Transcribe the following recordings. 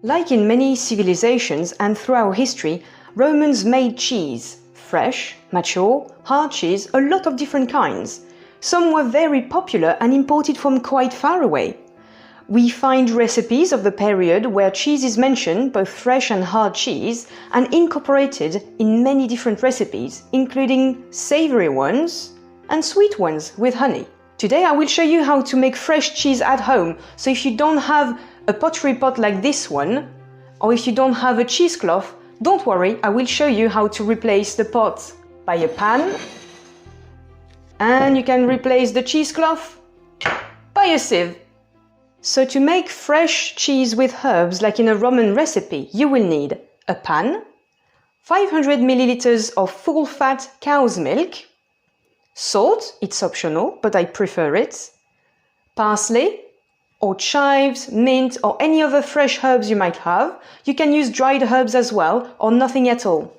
Like in many civilizations and throughout history, Romans made cheese. Fresh, mature, hard cheese, a lot of different kinds. Some were very popular and imported from quite far away. We find recipes of the period where cheese is mentioned, both fresh and hard cheese, and incorporated in many different recipes, including savory ones and sweet ones with honey. Today I will show you how to make fresh cheese at home, so if you don't have a pottery pot like this one, or if you don't have a cheesecloth, don't worry, I will show you how to replace the pot by a pan, and you can replace the cheesecloth by a sieve. So to make fresh cheese with herbs like in a Roman recipe, you will need a pan, 500 milliliters of full-fat cow's milk, salt, it's optional, but I prefer it, parsley, or chives, mint, or any other fresh herbs you might have. You can use dried herbs as well, or nothing at all.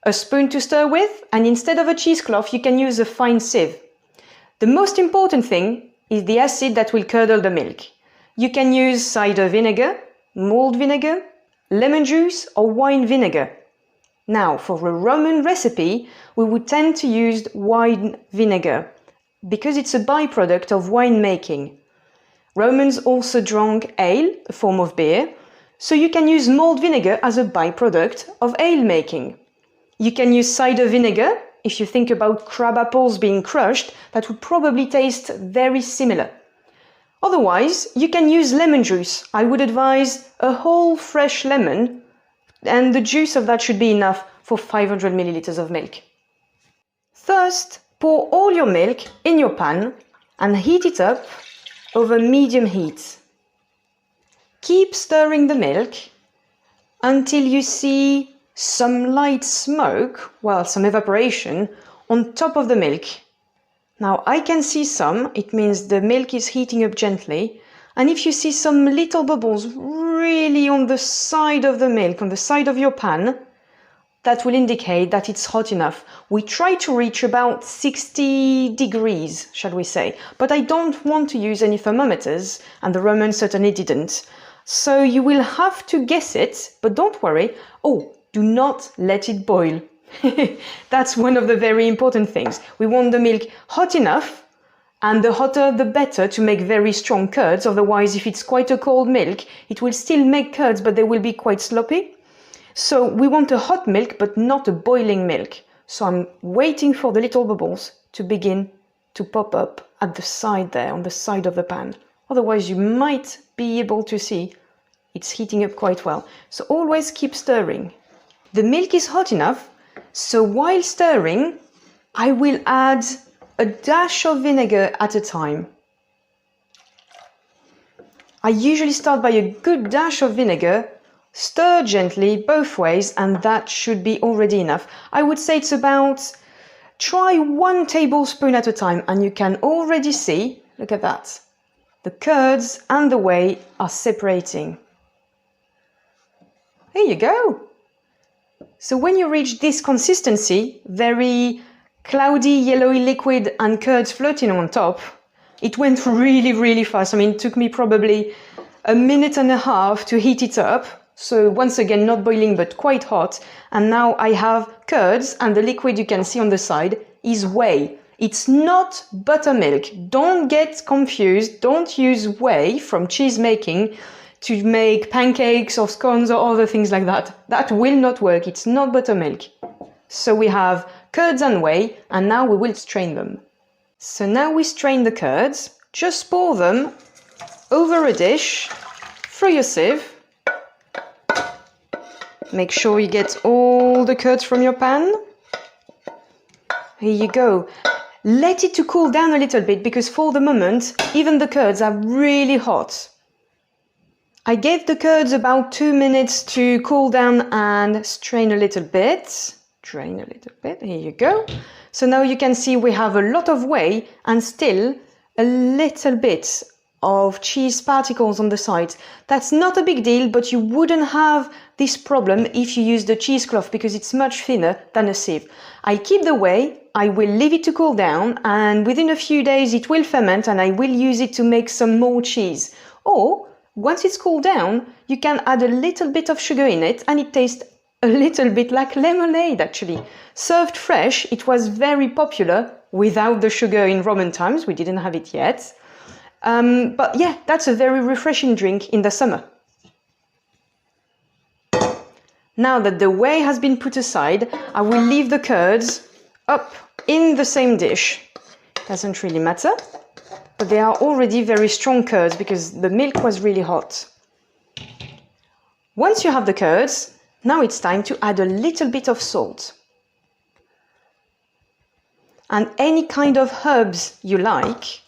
A spoon to stir with, and instead of a cheesecloth, you can use a fine sieve. The most important thing is the acid that will curdle the milk. You can use cider vinegar, malt vinegar, lemon juice, or wine vinegar. Now, for a Roman recipe, we would tend to use wine vinegar, because it's a byproduct of winemaking. Romans also drank ale, a form of beer, so you can use malt vinegar as a byproduct of ale making. You can use cider vinegar. If you think about crab apples being crushed, that would probably taste very similar. Otherwise, you can use lemon juice. I would advise a whole fresh lemon, and the juice of that should be enough for 500 milliliters of milk. First, pour all your milk in your pan and heat it up over medium heat. Keep stirring the milk until you see some light smoke, well, some evaporation, on top of the milk. Now I can see some, it means the milk is heating up gently, and if you see some little bubbles really on the side of the milk, on the side of your pan, that will indicate that it's hot enough. We try to reach about 60 degrees, shall we say, but I don't want to use any thermometers, and the Romans certainly didn't. So you will have to guess it, but don't worry. Oh, do not let it boil. That's one of the very important things. We want the milk hot enough, and the hotter the better to make very strong curds. Otherwise, if it's quite a cold milk, it will still make curds, but they will be quite sloppy. So we want a hot milk, but not a boiling milk. So I'm waiting for the little bubbles to begin to pop up at the side there, on the side of the pan. Otherwise, you might be able to see it's heating up quite well. So always keep stirring. The milk is hot enough, so while stirring, I will add a dash of vinegar at a time. I usually start by a good dash of vinegar. Stir gently both ways, and that should be already enough. I would say it's about, try 1 tablespoon at a time, and you can already see, look at that, the curds and the whey are separating. There you go. So when you reach this consistency, very cloudy, yellowy liquid and curds floating on top, it went really fast. I mean, it took me probably a minute and a half to heat it up. So once again, not boiling, but quite hot. And now I have curds, and the liquid you can see on the side is whey. It's not buttermilk. Don't get confused. Don't use whey from cheese making to make pancakes or scones or other things like that. That will not work. It's not buttermilk. So we have curds and whey, and now we will strain them. So now we strain the curds. Just pour them over a dish through your sieve. Make sure you get all the curds from your pan. Here you go. Let it to cool down a little bit, because for the moment, even the curds are really hot. I gave the curds about 2 minutes to cool down and strain a little bit. Drain a little bit, here you go. So now you can see we have a lot of whey and still a little bit of cheese particles on the sides. That's not a big deal, but you wouldn't have this problem if you use the cheesecloth, because it's much thinner than a sieve. I keep the whey, I will leave it to cool down, and within a few days it will ferment, and I will use it to make some more cheese. Or Once it's cooled down, you can add a little bit of sugar in it and it tastes a little bit like lemonade actually. Served fresh, it was very popular without the sugar in Roman times, we didn't have it yet. But yeah, that's a very refreshing drink in the summer. Now that the whey has been put aside, I will leave the curds up in the same dish. Doesn't really matter, but they are already very strong curds because the milk was really hot. Once you have the curds, now it's time to add a little bit of salt. And any kind of herbs you like.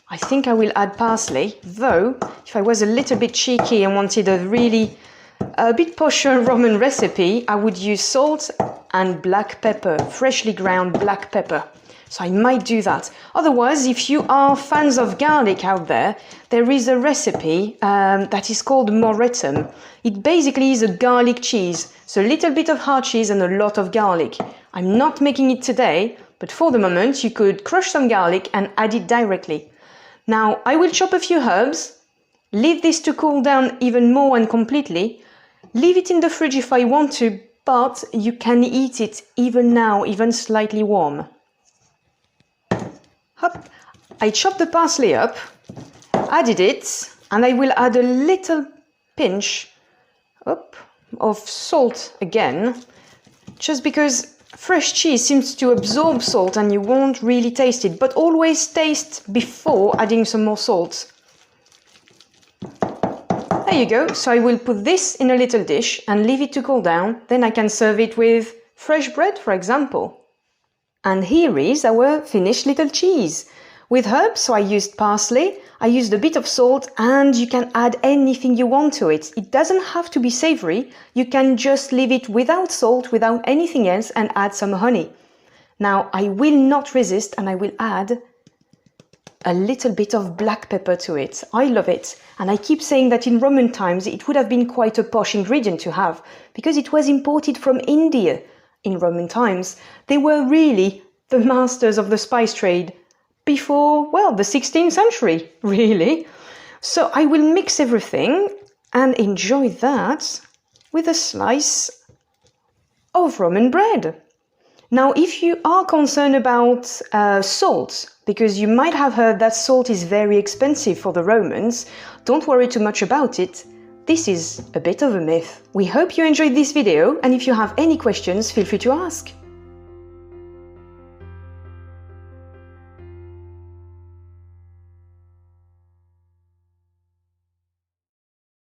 I think I will add parsley, though if I was a little bit cheeky and wanted a bit posher Roman recipe, I would use salt and black pepper, freshly ground black pepper. So I might do that. Otherwise, if you are fans of garlic out there, there is a recipe that is called moretum. It basically is a garlic cheese, so a little bit of hard cheese and a lot of garlic. I'm not making it today, but for the moment you could crush some garlic and add it directly. Now I will chop a few herbs, leave this to cool down even more and completely, leave it in the fridge if I want to, but you can eat it even now, even slightly warm. Hop. I chopped the parsley up, added it, and I will add a little pinch of salt again, just because fresh cheese seems to absorb salt and you won't really taste it, but always taste before adding some more salt. There you go. So I will put this in a little dish and leave it to cool down. Then I can serve it with fresh bread, for example. And here is our finished little cheese. With herbs, so I used parsley, I used a bit of salt, and you can add anything you want to it. It doesn't have to be savory. You can just leave it without salt, without anything else, and add some honey. Now, I will not resist and I will add a little bit of black pepper to it. I love it. And I keep saying that in Roman times, it would have been quite a posh ingredient to have because it was imported from India. In Roman times, they were really the masters of the spice trade before, well, the 16th century, really. So I will mix everything and enjoy that with a slice of Roman bread. Now, if you are concerned about salt, because you might have heard that salt is very expensive for the Romans, don't worry too much about it. This is a bit of a myth. We hope you enjoyed this video, and if you have any questions, feel free to ask.